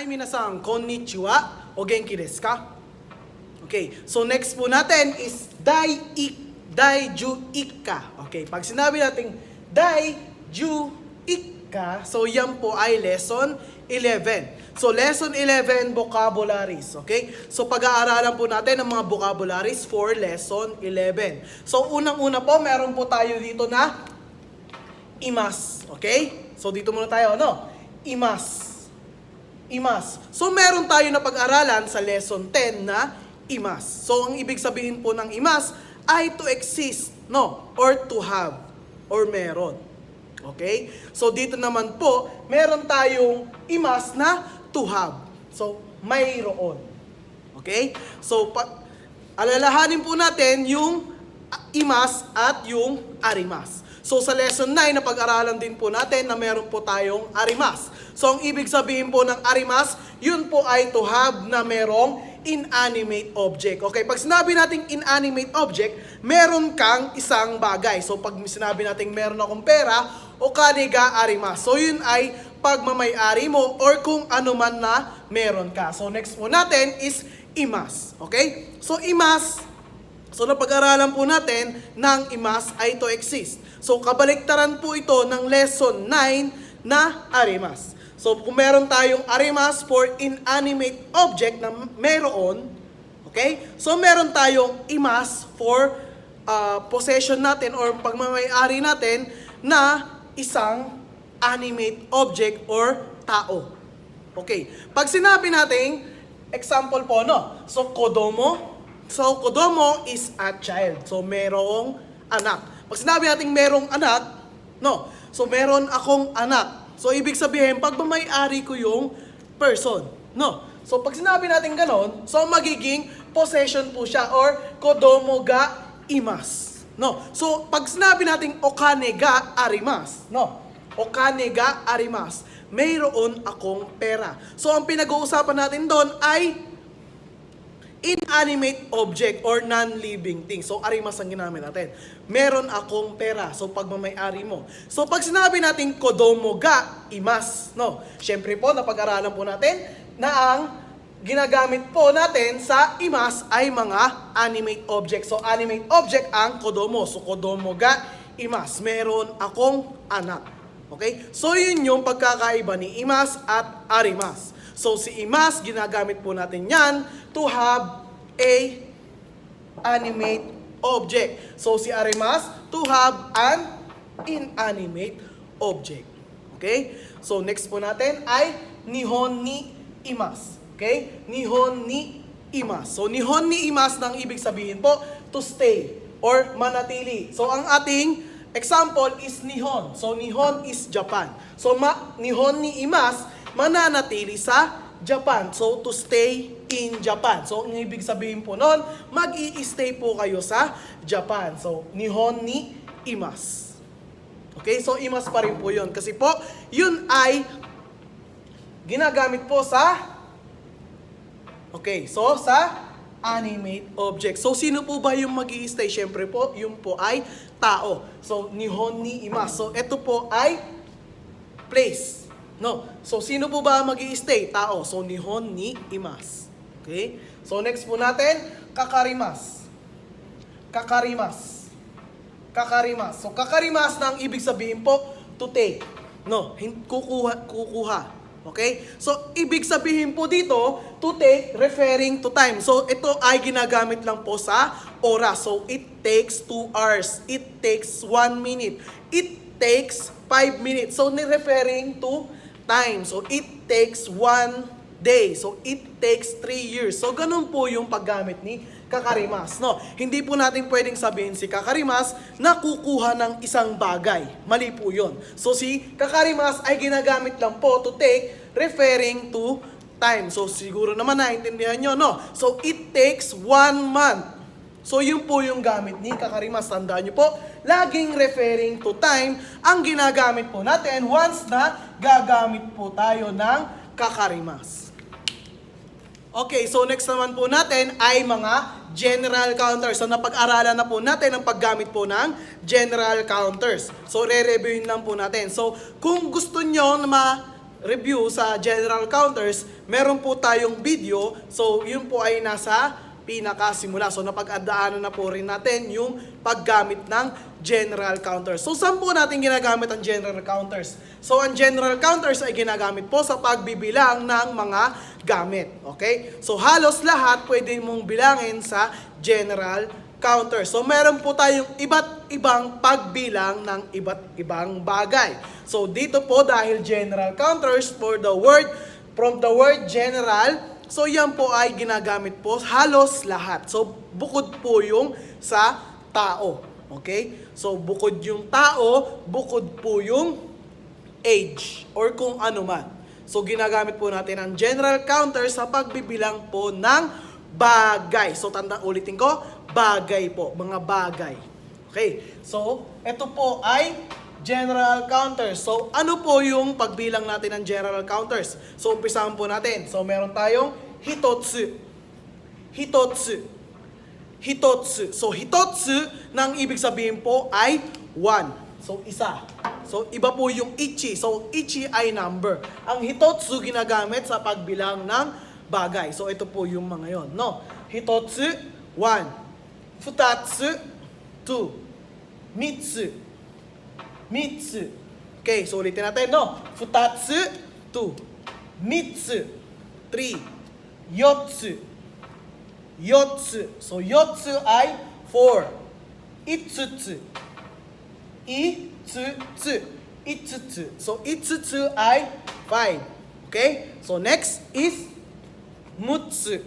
Hi, minasan, konnichiwa, o genki desu ka? Okay, so next po natin is daiju-ikka. Okay, pag sinabi natin daiju-ikka, so yan po ay lesson 11. So lesson 11, vocabularies. Okay, so pag-aaralan po natin ang mga vocabularies for lesson 11. So unang-una po, meron po tayo dito na imas. Okay, so dito muna tayo, ano? Imas. So meron tayo na pag-aralan sa lesson 10 na imas. So ang ibig sabihin po ng imas ay to exist, no? Or to have, or meron. Okay? So dito naman po, meron tayong imas na to have. So mayroon. Okay? So alalahanin po natin yung imas at yung arimas. So sa lesson 9 na pag-aralan din po natin na meron po tayong arimas. So ang ibig sabihin po ng arimas, yun po ay to have na merong inanimate object. Okay, pag sinabi nating inanimate object, meron kang isang bagay. So pag sinabi nating meron akong pera, o kanega arimas. So yun ay pagmamay-ari mo or kung ano man na meron ka. So next po natin is imas. Okay? So imas, so napag-aralan po natin ng imas ay to exist. So kabaliktaran po ito ng lesson 9 na arimas. So kung meron tayong arimas for inanimate object na meron, okay? So meron tayong imas for possession natin or pagmamay-ari natin na isang animate object or tao. Okay. Pag sinabi nating example po, no? So kodomo. So kodomo is a child. So merong anak. Pag sinabi nating merong anak, no? So meron akong anak. So ibig sabihin, pagmamay-ari ko yung person, no? So pag sinabi natin ganon, so magiging possession po siya or kodomo ga imas, no? So pag sinabi nating okane ga arimas, no? Okane ga arimas, mayroon akong pera. So ang pinag-uusapan natin doon ay inanimate object or non-living thing. So, arimas ang ginamit natin. Meron akong pera. So, pagmamay-ari mo. So, pag sinabi natin kodomo ga imas, no? Siyempre po, napag-aralan po natin na ang ginagamit po natin sa imas ay mga animate object. So, animate object ang kodomo. So, kodomo ga imas. Meron akong anak. Okay? So, yun yung pagkakaiba ni imas at arimas. So, si imas, ginagamit po natin yan to have a animate object. So, si arimas, to have an inanimate object. Okay? So, next po natin ay nihon ni imas. Okay? Nihon ni imas. So, nihon ni imas nang ibig sabihin po, to stay or manatili. So, ang ating example is nihon. So, nihon is Japan. So, nihon ni imas, mananatili sa Japan. So, to stay in Japan. So, ang ibig sabihin po nun, mag-i-stay po kayo sa Japan. So, nihon ni imas. Okay? So, imas pa rin po yun. Kasi po, yun ay ginagamit po sa sa animate object. So, sino po ba yung mag-i-stay? Siyempre po, yun po ay tao. So, nihon ni imas. So, ito po ay place. No. So, sino po ba mag-i-stay? Tao. So, nihon ni imas. Okay? So, next po natin, kakarimas. Kakarimas. Kakarimas. So, kakarimas na ang ibig sabihin po, to take. No. Kukuha. Okay? So, ibig sabihin po dito, to take, referring to time. So, ito ay ginagamit lang po sa oras. So, it takes 2 hours. It takes 1 minute. It takes 5 minutes. So, referring to time. So, it takes 1 day. So, it takes 3 years. So, ganun po yung paggamit ni kakarimas. No? Hindi po natin pwedeng sabihin si kakarimas na kukuha ng isang bagay. Mali po yun. So, si kakarimas ay ginagamit lang po to take, referring to time. So, siguro naman naintindihan nyo, no? So, it takes 1 month. So, yun po yung gamit ni kakarimas. Tandaan nyo po, laging referring to time ang ginagamit po natin once na gagamit po tayo ng kakarimas. Okay, so next naman po natin ay mga general counters. So, napag-aralan na po natin ang paggamit po ng general counters. So, re-reviewin lang po natin. So, kung gusto nyo na review sa general counters, meron po tayong video. So, yun po ay nasa pinakasimula. So, napag-adaanan na po rin natin yung paggamit ng general counters. So, saan po natin ginagamit ang general counters? So, ang general counters ay ginagamit po sa pagbibilang ng mga gamit. Okay? So, halos lahat pwede mong bilangin sa general counters. So, meron po tayong iba't ibang pagbilang ng iba't ibang bagay. So, dito po dahil general counters from the word general, so yan po ay ginagamit po halos lahat. So, bukod po yung sa tao. Okay? So, bukod yung tao, bukod po yung age or kung ano man. So, ginagamit po natin ang general counter sa pagbibilang po ng bagay. So, ulitin ko, bagay po, mga bagay. Okay? So, ito po ay general counters. So, ano po yung pagbilang natin ng general counters? So, umpisahan po natin. So, meron tayong hitotsu. Hitotsu. Hitotsu. So, hitotsu, nang ibig sabihin po ay 1. So, isa. So, iba po yung ichi. So, ichi ay number. Ang hitotsu ginagamit sa pagbilang ng bagay. So, ito po yung mga yon, no? Hitotsu, 1. Futatsu, 2. Mitsu. Mitsu. Okay, so ulitin natin, no? Futatsu, 2. Mitsu, 3. Yotsu. Yotsu. So, yotsu ay 4. Itsutsu. Itsutsu. Itsutsu. So, itsutsu ay 5. Okay? So, next is mutsu.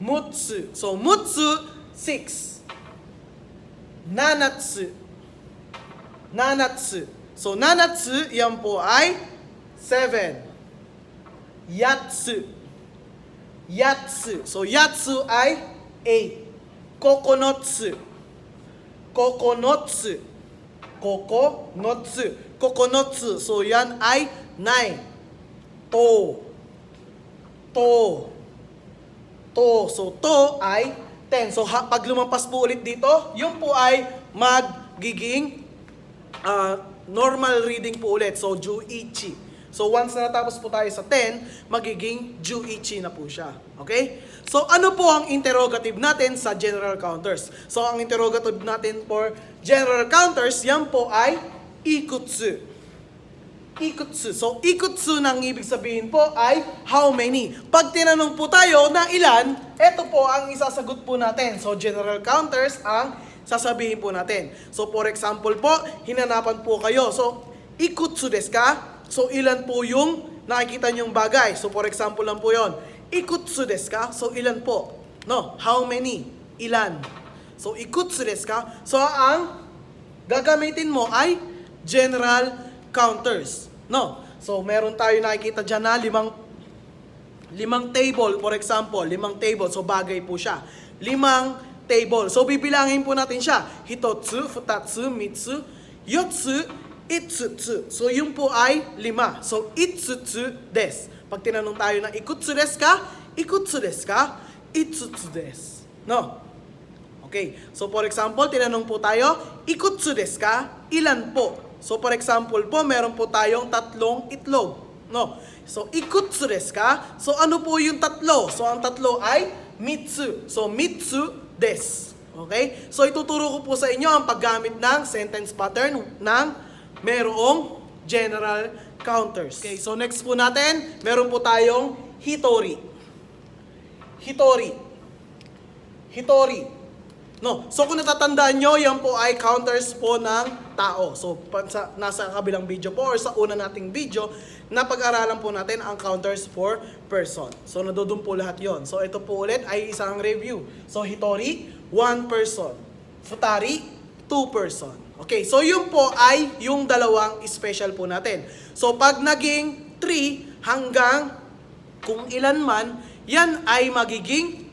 Mutsu. So, mutsu, 6. Nanatsu. Nanatsu. So, nanatsu, yan po ay 7. Yatsu. Yatsu. So, yatsu ay 8. Kokonotsu. Kokonotsu. Kokonotsu. Kokonotsu. So, yan ay 9. To. To. To. So, to ay 10. So, pag lumampas po ulit dito, yun po ay magiging normal reading po ulit. So, juichi. So, once na natapos po tayo sa 10, magiging juichi na po siya. Okay? So, ano po ang interrogative natin sa general counters? So, ang interrogative natin for general counters, yan po ay ikutsu. Ikutsu. So, ikutsu nang ibig sabihin po ay how many. Pag tinanong po tayo na ilan, ito po ang isasagot po natin. So, general counters ang sasabihin po natin. So, for example po, hinanapan po kayo. So, ikutsu desu ka? So, ilan po yung nakikita nyong bagay? So, for example lang po yon. Ikutsu desu ka? So, ilan po? No, how many? Ilan? So, ikutsu desu ka? So, ang gagamitin mo ay general counters. No? So, meron tayo nakikita dyan na limang table, for example, 5 table. So, bagay po siya. 5 table. So, bibilangin po natin siya. Hitotsu, futatsu, mitsu, yotsu, itsutsu. So, yun po ay 5. So, itsutsu desu. Pag tinanong tayo na ikutsu desu ka? Ikutsu desu ka? Itsutsu desu. No? Okay. So, for example, tinanong po tayo, ikutsu desu ka? Ilan po? So, for example po, meron po tayong 3 itlog. No? So, ikutsu desu ka? So, ano po yung 3? So, ang 3 ay mitsu. So, mitsu desu. Okay? So, ituturo ko po sa inyo ang paggamit ng sentence pattern ng merong general counters. Okay, so next po natin, meron po tayong hitori. Hitori. Hitori. No, so kung natatandaan nyo, yan po ay counters po ng tao. So, nasa kabilang video po or sa una nating video, napag-aralan po natin ang counters for person. So, nadudun po lahat yon. So, ito po ulit ay isang review. So, hitori, 1 person. Futari, 2 person. Okay, so yun po ay yung dalawang special po natin. So, pag naging 3 hanggang kung ilan man, yan ay magiging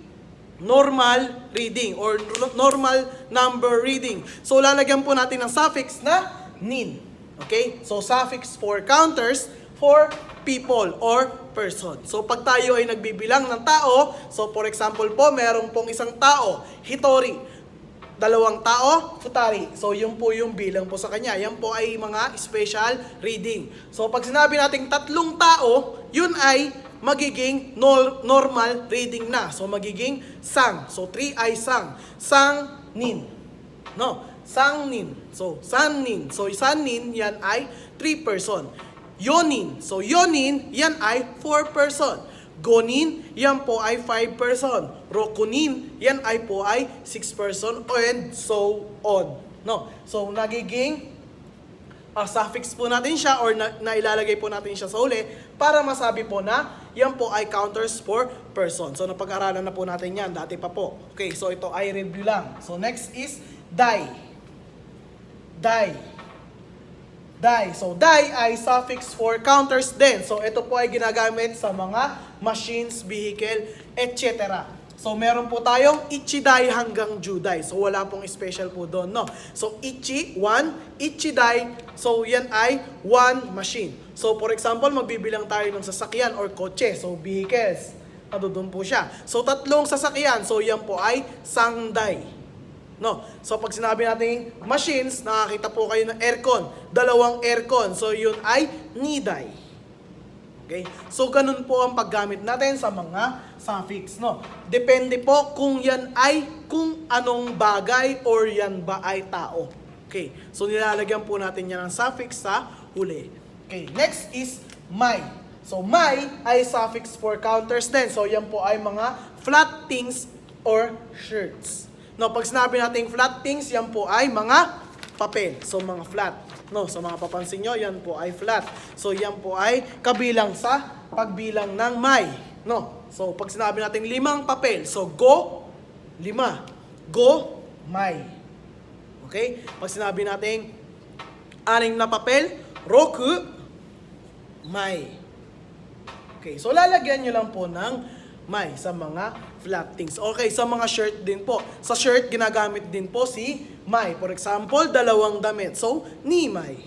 normal reading or normal number reading. So, lalagyan po natin ng suffix na nin. Okay? So, suffix for counters for people or person. So, pag tayo ay nagbibilang ng tao, so for example po, meron pong isang tao, hitori. Dalawang tao, futari. So, yun po yung bilang po sa kanya. Yan po ay mga special reading. So, pag sinabi nating tatlong tao, yun ay magiging normal reading na. So, magiging sang. So, 3 ay sang. Sang, nin. No? Sang, nin. So, san, nin. So, san, nin, yan ay 3 person. Yonin. So, yonin, yan ay 4 person. Gonin, yan po ay 5 person. Rokunin, yan ay po ay 6 person, and so on. No? So, nagiging suffix po natin siya or nailalagay po natin siya sa uli para masabi po na yan po ay counters for person. So, napag-aralan na po natin yan. Dati pa po. Okay, so ito ay review lang. So, next is die. Die. Die. So, die ay suffix for counters din. So, ito po ay ginagamit sa mga machines, vehicle, etc. So, meron po tayong ichidai hanggang judai. So, wala pong special po doon, no? So, ichi, 1, ichidai, so yan ay 1 machine. So, for example, magbibilang tayo ng sasakyan or kotse. So, vehicles. Doon po siya. So, 3 sasakyan. So, yan po ay sangday. No? So, pag sinabi natin machines, nakakita po kayo ng aircon. 2 aircon. So, yun ay niday. Okay? So, ganun po ang paggamit natin sa mga suffix, no? Depende po kung yan ay kung anong bagay or yan ba ay tao. Okay? So, nilalagyan po natin yan ng suffix sa huli. Okay? Next is my. So, my ay suffix for counters din. So, yan po ay mga flat things or shirts. No, pag sinabi natin flat things, yan po ay mga papel. So, mga flat. No, so mga papansin nyo, yan po ay flat. So, yan po ay kabilang sa pagbilang ng may. No, so pag sinabi natin 5 papel, so go, 5. Go, may. Okay? Pag sinabi natin 6 na papel, roku, may. Okay, so lalagyan nyo lang po ng may sa mga flat things. Okay, sa mga shirt din po. Sa shirt, ginagamit din po si may. For example, 2 damit. So, ni may.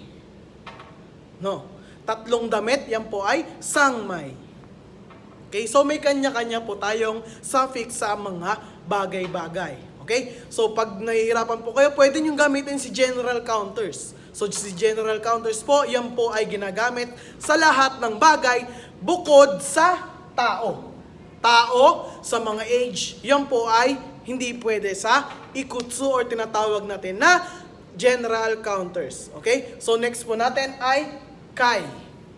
No. 3 damit, yan po ay sang may. Okay, so may kanya-kanya po tayong suffix sa mga bagay-bagay. Okay? So, pag nahihirapan po kayo, pwede nyo gamitin si general counters. So, si general counters po, yan po ay ginagamit sa lahat ng bagay bukod sa tao. Tao sa mga age, yan po ay hindi pwede sa ikutsu or tinatawag natin na general counters. Okay? So, next po natin ay kai.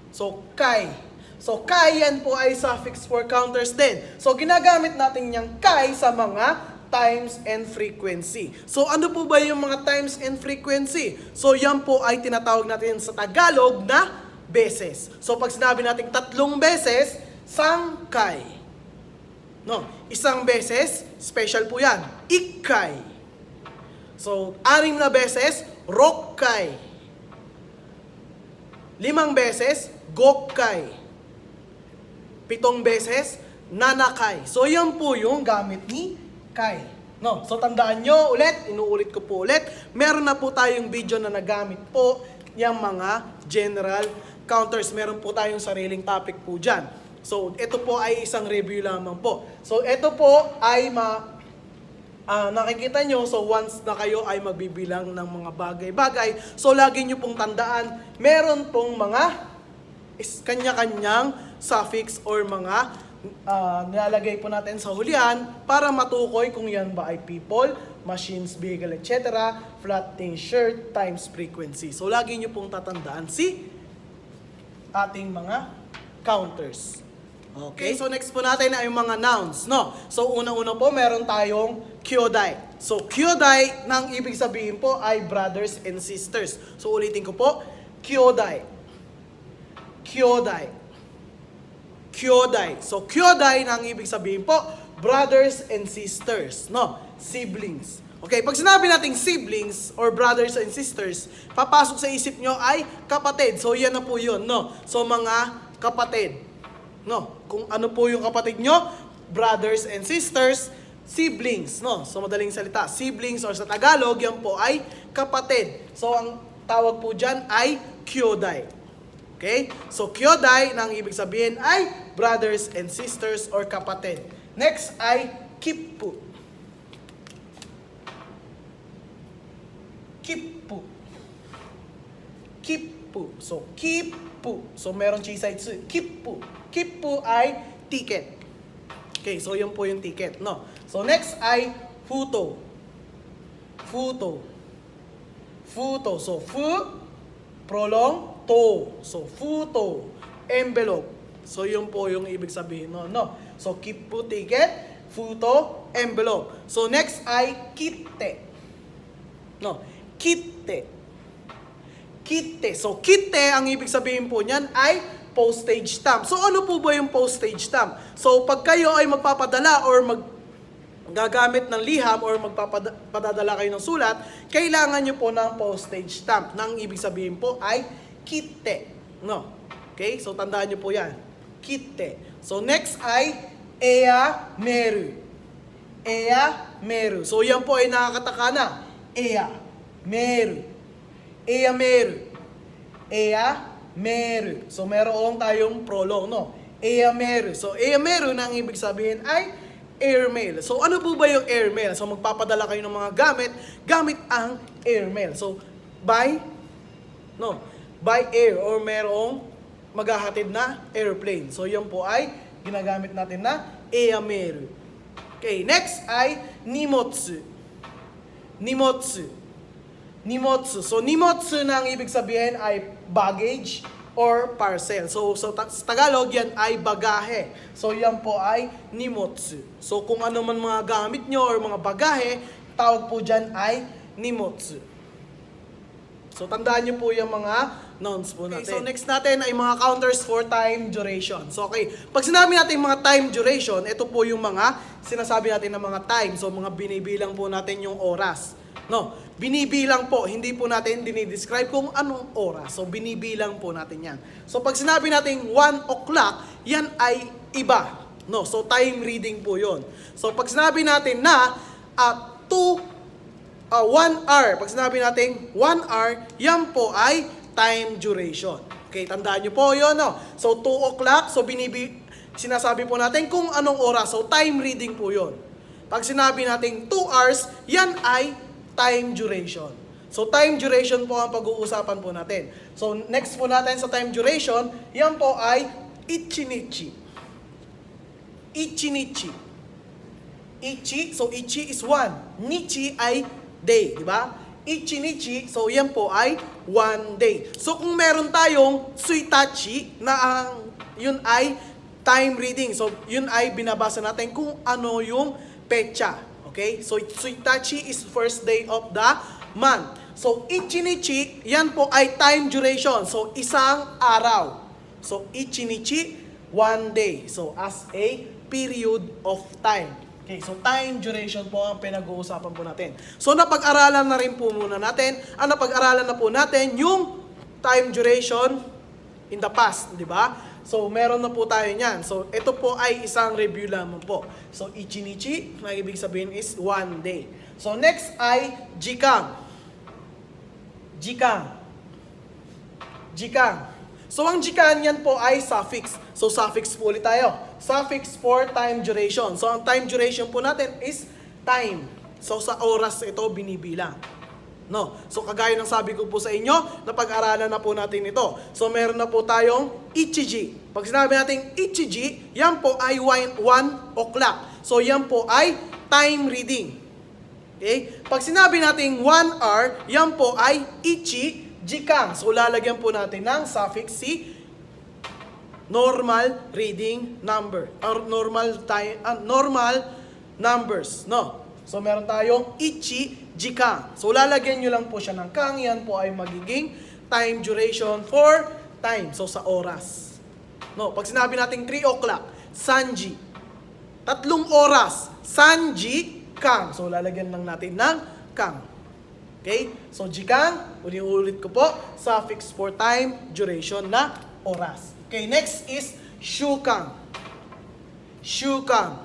So, kai. So, kai yan po ay suffix for counters din. So, ginagamit natin yung kai sa mga times and frequency. So, ano po ba yung mga times and frequency? So, yan po ay tinatawag natin sa Tagalog na beses. So, pag sinabi natin 3 beses, sangkay. No, 1 beses, special po yan, ikkay. So, 6 na beses, rokkay. 5 beses, gokkay. 7 beses, nanakay. So, yan po yung gamit ni kai. No, so tandaan nyo ulit, inuulit ko po ulit, meron na po tayong video na nagamit po yung mga general counters. Meron po tayong sariling topic po dyan. So, ito po ay isang review lamang po. So, ito po ay nakikita nyo, so once na kayo ay magbibilang ng mga bagay-bagay, so lagi nyo pong tandaan, meron pong mga kanya-kanyang suffix or mga nilalagay po natin sa hulihan para matukoy kung yan ba ay people, machines, vehicle, etc., flat thing, shirt, times frequency. So, lagi nyo pong tatandaan si ating mga counters. Okay, so next po natin ay yung mga nouns, no? So, una-una po, meron tayong kyodai. So, kyodai, nang ibig sabihin po ay brothers and sisters. So, ulitin ko po, kyodai. Kyodai. Kyodai. So, kyodai, nang ibig sabihin po, brothers and sisters, no? Siblings. Okay, pag sinabi nating siblings or brothers and sisters, papasok sa isip nyo ay kapatid. So, yan na po yun, no? So, mga kapatid. No, kung ano po yung kapatid nyo, brothers and sisters, siblings, no? So, madaling salita, siblings or sa Tagalog, yan po ay kapatid. So, ang tawag po dyan ay kyodai. Okay? So, kyodai, na ang ibig sabihin ay brothers and sisters or kapatid. Next ay kippu. kippu. So, kippu. So, meron chisay tsu. Kippu. Kippu ay ticket. Okay, so yun po yung ticket, no? So, next ay futo. Futo. Futo. So, prolong, to. So, futo. Envelope. So, yun po yung ibig sabihin, no? So, kippu, ticket. Futo, envelope. So, next ay kitte. No, kitte. Kitte. So, kitte, ang ibig sabihin po niyan ay postage stamp. So, ano po ba yung postage stamp? So, pag kayo ay magpapadala or gagamit ng liham or magpapadala kayo ng sulat, kailangan nyo po ng postage stamp. Nang ibig sabihin po ay kitte. No? Okay? So, tandaan nyo po yan. Kitte. So, next ay eya meru. Eya meru. So, yan po ay nakakataka na. Eya meru. Eya meru. Eya meru. So, meron tayong prolong, no? Eya meru. So, eya meru na ang ibig sabihin ay airmail. So, ano po ba yung airmail? So, magpapadala kayo ng mga gamit ang airmail. So, by air or merong maghahatid na airplane. So, yan po ay ginagamit natin na eya meru. Okay, next ay nimotsu. Nimotsu. Nimotsu. So, nimotsu na ang ibig sabihin ay baggage or parcel. So sa Tagalog, yan ay bagahe. So, yan po ay nimotsu. So, kung ano man mga gamit nyo or mga bagahe, tawag po dyan ay nimotsu. So, tandaan nyo po yung mga nouns po natin. Okay, so, next natin ay mga counters for time duration. So, okay. Pag sinabi natin mga time duration, ito po yung mga sinasabi natin ng mga time. So, mga binibilang po natin yung oras. No, binibilang po, hindi po natin dinidescribe kung anong oras. So, binibilang po natin yan. So, pag sinabi natin 1 o'clock, yan ay iba. No, so time reading po yon. So, pag sinabi natin na 1 hour, pag sinabi natin 1 hour, yan po ay time duration. Okay, tandaan nyo po yun, no? So, 2 o'clock, so sinasabi po natin kung anong oras. So, time reading po yon. Pag sinabi natin 2 hours, yan ay time duration. So, time duration po ang pag-uusapan po natin. So, next po natin sa time duration, yan po ay ichinichi. Ichinichi. Ichi, so ichi is 1. Nichi ay day, di ba? Ichinichi, so yan po ay 1 day. So, kung meron tayong suitachi, na yun ay time reading. So, yun ay binabasa natin kung ano yung petsa. Okay? So, suitachi is first day of the month. So, ichinichi, yan po ay time duration. So, isang araw. So, ichinichi, 1 day. So, as a period of time. Okay, so time duration po ang pinag-uusapan po natin. So, napag-aralan na rin po muna natin, napag-aralan na po natin yung time duration in the past, di ba? So, meron na po tayo niyan. So, ito po ay isang review lamang po. So, ichinichi, na ibig sabihin is 1 day. So, next ay jikan. Jikan. Jikan. So, ang jikan yan po ay suffix. So, suffix po ulit tayo. Suffix for time duration. So, ang time duration po natin is time. So, sa oras ito binibilang. No. So, kagaya ng sabi ko po sa inyo, napag-aralan na po natin ito. So, meron na po tayong ichiji. Pag sinabi natin ichiji, yan po ay 1 o'clock. So, yan po ay time reading. Okay? Pag sinabi natin 1 hour, yan po ay ichi jikan. So, lalagyan po natin ng suffix si normal reading number or normal numbers, no? So, meron tayong ichi jikan. So, lalagyan nyo lang po siya ng kang. Yan po ay magiging time duration for time. So, sa oras. No, pag sinabi natin 3 o'clock, sanji. 3 oras, sanji, kang. So, lalagyan lang natin ng kang. Okay? So, jikan, ulit ko po, suffix for time, duration na oras. Okay, next is shukan. Shukan.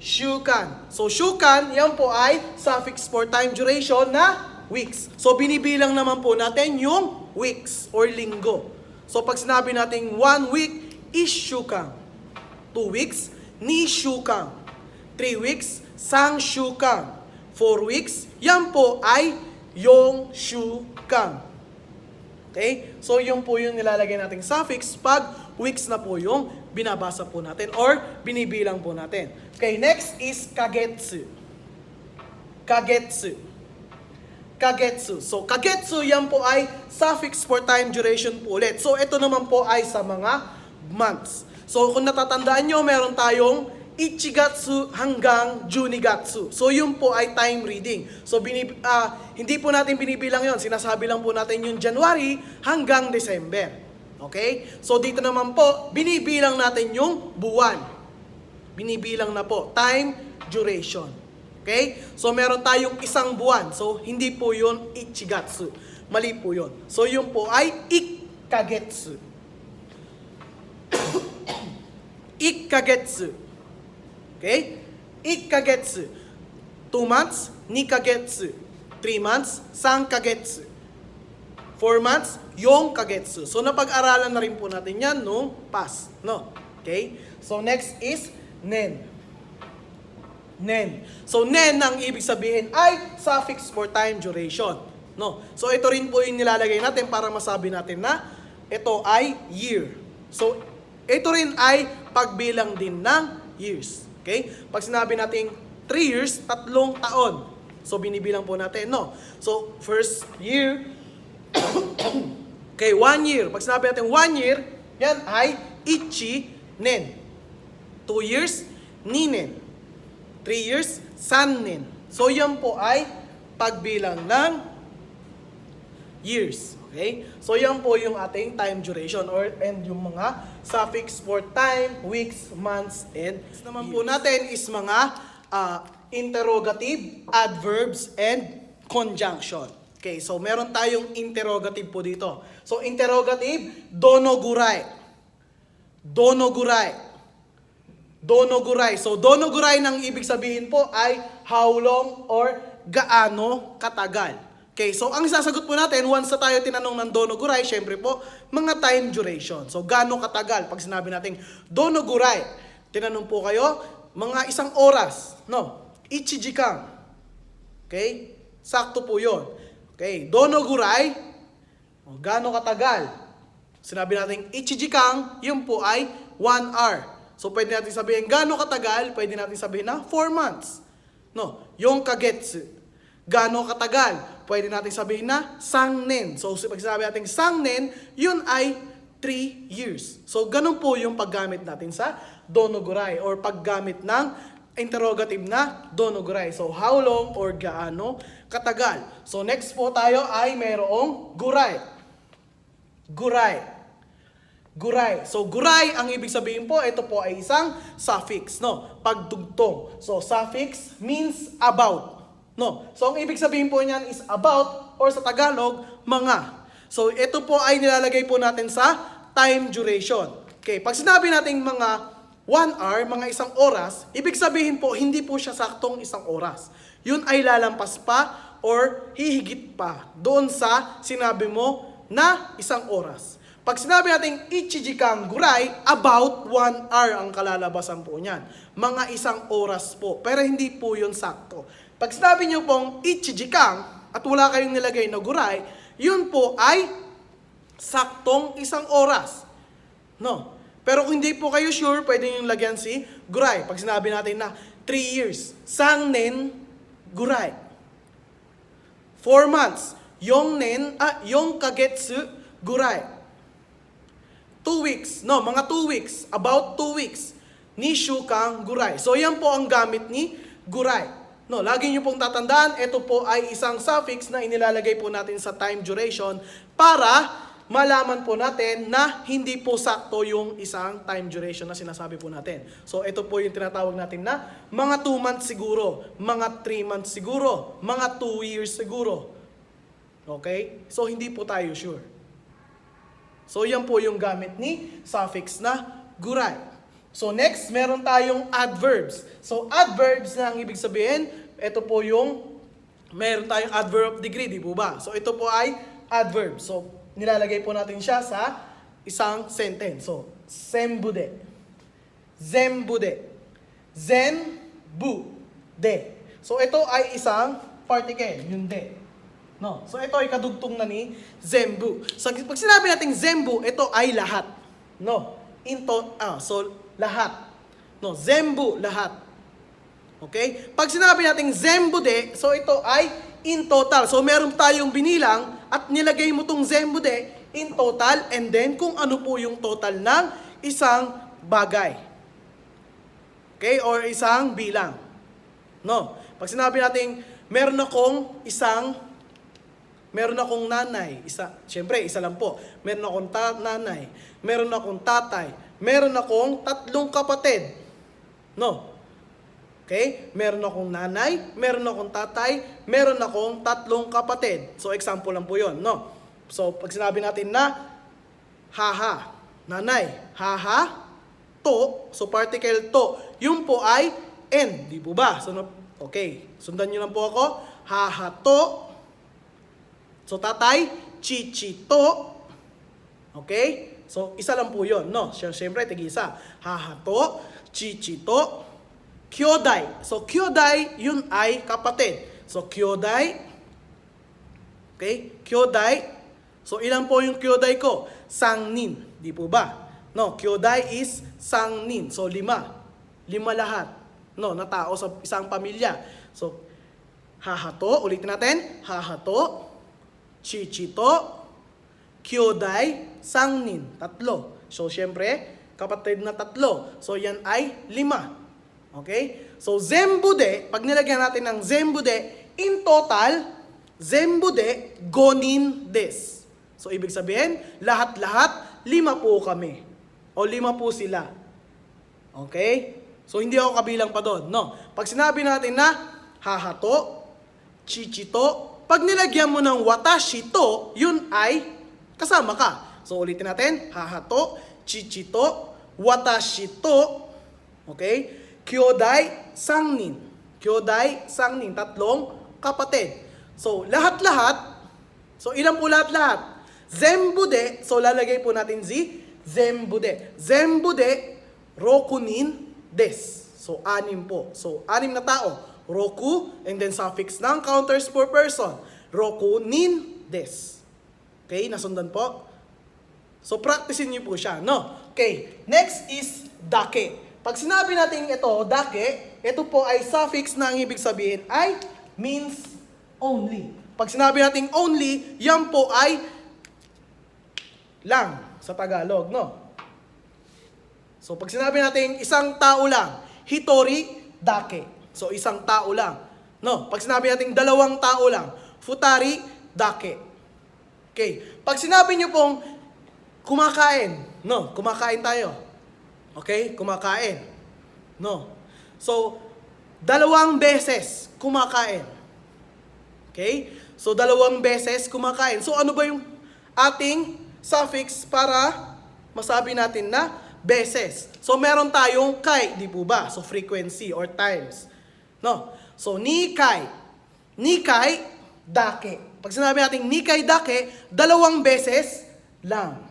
Shukan. So, shukan, yan po ay suffix for time duration na weeks. So, binibilang naman po natin yung weeks or linggo. So, pag sinabi natin 1 week, is shukan. 2 weeks, ni shukan. 3 weeks, sang shukan. 4 weeks, yan po ay yung shukan. Okay? So, yung po yung nilalagay nating suffix pag weeks na po yung binabasa po natin or binibilang po natin. Okay, next is kagetsu. Kagetsu. Kagetsu. So, kagetsu, yan po ay suffix for time duration po ulit. So, ito naman po ay sa mga months. So, kung natatandaan nyo, meron tayong Ichigatsu hanggang Junigatsu. So, yun po ay time reading. So, hindi po natin binibilang yon. Sinasabi lang po natin yung January hanggang December. Okay? So, dito naman po, binibilang natin yung buwan. Binibilang na po. Time duration. Okay? So, meron tayong isang buwan. So, hindi po yun Ichigatsu. Mali po yun. So, yun po ay Ikkagetsu. Ikkagetsu. Okay? Ikkagetsu. 2 months, 2kagetsu. 3 months, 3kagetsu. 4 months, 4kagetsu. So, napag-aralan na rin po natin yan nung past. No? Okay? So, next is nen. Nen. So, nen ang ibig sabihin ay suffix for time duration. No? So, ito rin po yung nilalagay natin para masabi natin na ito ay year. So, ito rin ay pagbilang din ng years. Okay? Pag sinabi natin 3 years, 3 taon. So, binibilang po natin, no? So, first year, okay, 1 year. Pag sinabi natin 1 year, yan ay ichi-nen. 2 years, ninen. 3 years, sannen. So, yan po ay pagbilang ng years. Okay? So, yan po yung ating time duration and yung mga suffix for time, weeks, months, and years. Naman po natin is mga interrogative, adverbs, and conjunction. Okay, so meron tayong interrogative po dito. So, interrogative, donogurai. Donogurai. Donogurai. So, donogurai nang ibig sabihin po ay how long or gaano katagal. Okay, so ang sasagot po natin, once na tayo tinanong ng donogurai, syempre po, mga time duration. So, gaano katagal? Pag sinabi natin, donogurai, tinanong po kayo, mga 1 oras. No? Ichijikan. Okay? Sakto po yun. Okay, donogurai, gaano katagal? Sinabi natin, ichijikan, yun po ay 1 hour. So, pwede natin sabihin, gaano katagal? Pwede natin sabihin na 4 months. No? Yung kagetsu. Gaano katagal? Pwede natin sabihin na sangnen. So, pag sinabi natin sangnen, yun ay 3 years. So, ganun po yung paggamit natin sa donogurai or paggamit ng interrogative na donogurai. So, how long or gaano katagal. So, next po tayo ay mayroong gurai. Gurai. Gurai. So, gurai, ang ibig sabihin po, ito po ay isang suffix, no? Pagdugtong. So, suffix means about. No. So, ang ibig sabihin po niyan is about or sa Tagalog, mga. So, ito po ay nilalagay po natin sa time duration. Okay, pag sinabi natin mga 1 hour, mga 1 oras, ibig sabihin po, hindi po siya saktong 1 oras. Yun ay lalampas pa or hihigit pa doon sa sinabi mo na 1 oras. Pag sinabi natin ichijikan gurai, about 1 hour ang kalalabasan po niyan. Mga 1 oras po. Pero hindi po yun sakto. Pag sinabi nyo pong ichijikan at wala kayong nilagay na gurai, yun po ay saktong 1 oras. No? Pero kung hindi po kayo sure, pwede nyo lagyan si gurai. Pag sinabi natin na 3 years, sangnen gurai. 4 months, yung kagetsu gurai. 2 weeks, no, mga 2 weeks, about 2 weeks, nishukan gurai. So, yan po ang gamit ni gurai. No, lagi niyo pong tatandaan, ito po ay isang suffix na inilalagay po natin sa time duration para malaman po natin na hindi po sakto yung isang time duration na sinasabi po natin. So, ito po yung tinatawag natin na mga 2 months siguro, mga 3 months siguro, mga 2 years siguro. Okay? So, hindi po tayo sure. So, yan po yung gamit ni suffix na gurai. So, next, meron tayong adverbs. So, adverbs na ang ibig sabihin, ito po yung, meron tayong adverb of degree, di po ba? So, ito po ay adverb. So, nilalagay po natin siya sa isang sentence. So, senbude. Zenbude. Zenbude. So, ito ay isang particle, yung de. No? So ito ay kadugtong na ni Zembu. So pag sinabi nating Zembu, ito ay lahat. No? So lahat. No, Zembu, lahat. Okay? Pag sinabi nating Zembude, so ito ay in total. So meron tayong binilang at nilagay mo tong Zembude in total and then kung ano po yung total ng isang bagay. Okay? Or isang bilang. No? Pag sinabi nating meron akong nanay, syempre, isa lang po. Meron akong nanay, meron akong tatay, meron akong 3 kapatid. No? Okay? Meron akong nanay, meron akong tatay, meron akong 3 kapatid. So, example lang po yun, no? So, pag sinabi natin na, haha, nanay, haha, to, so particle to, yun po ay N, di po ba? So, okay, sundan nyo lang po ako, haha, to, so tatay, chichito. Okay? So, isa lang po yun, no? Siyempre, tig-isa. Hahato, chichito, kyodai. So, kyodai, yun ay kapatid. So, kyodai. Okay? Kyodai. So, ilan po yung kyodai ko? Sangnin. Di po ba? No, kyodai is sangnin. So, 5. 5 lahat. No, na tao sa isang pamilya. So, hahato. Ulitin natin. Hahato, chichito, kyodai, sangnin. 3. So, syempre, kapatid na 3. So, yan ay 5. Okay? So, Zembude, pag nilagyan natin ng Zembude, in total, Zembude, gonin des. So, ibig sabihin, lahat-lahat, 5 po kami. O 5 po sila. Okay? So, hindi ako kabilang pa doon. No? Pag sinabi natin na, hahato, chichito, pag nilagyan mo ng watashi to, yun ay kasama ka. So, ulitin natin. Hahato, chichito, watashi to, okay? Kyodai, sangnin. Kyodai, sangnin. 3 kapatid. So, lahat-lahat. So, ilan po lahat-lahat? Zembude. So, lalagay po natin Zembude. Zembude, rokunin des. So, 6 po. So, 6 na tao. Roku, and then suffix ng counters per person. Roku, nin, des. Okay, nasundan po? So, practicein niyo po siya, no? Okay, next is dake. Pag sinabi natin ito, dake, ito po ay suffix na ang ibig sabihin ay means only. Pag sinabi natin only, yan po ay lang sa Tagalog, no? So, pag sinabi natin isang tao lang, hitori, dake. So, isang tao lang. No? Pag sinabi natin 2 tao lang, futari, dake. Okay. Pag sinabi nyo pong kumakain, no? Kumakain tayo. Okay? Kumakain. No? So, 2 beses kumakain. Okay? So, 2 beses kumakain. So, ano ba yung ating suffix para masabi natin na beses? So, meron tayong kai, di po ba? So, frequency or times. No? So, nikai. Nikai, dake. Pag sinabi natin nikai, dake, 2 beses lang.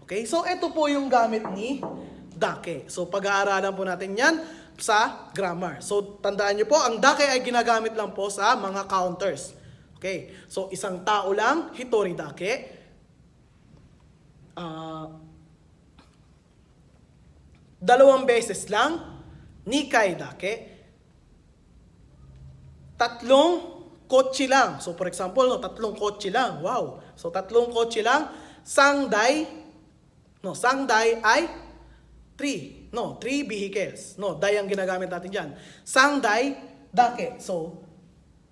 Okay? So, ito po yung gamit ni dake. So, pag-aaralan po natin yan sa grammar. So, tandaan nyo po, ang dake ay ginagamit lang po sa mga counters. Okay? So, isang tao lang, hitori dake. 2 beses lang, nikai dake. 3 kotse lang. So, for example, no, 3 kotse lang. Wow. So, 3 kotse lang. Sangday. No, sangday ay 3. No, 3 vehicles. No, day ang ginagamit natin dyan. Sangday, dake. So,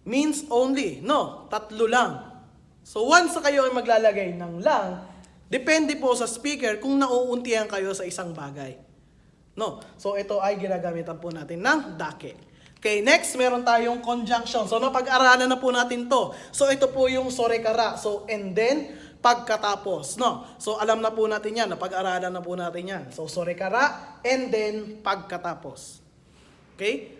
means only. No, 3 lang. So, once na kayo ay maglalagay ng lang, depende po sa speaker kung nauuntihan kayo sa isang bagay. No, so ito ay ginagamitan po natin ng dake. Okay, next, meron tayong conjunction. So, napag-aralan na po natin to. So, ito po yung sorekara. So, and then, pagkatapos. No? So, alam na po natin yan. Napag-aralan na po natin yan. So, sorekara, and then, pagkatapos. Okay?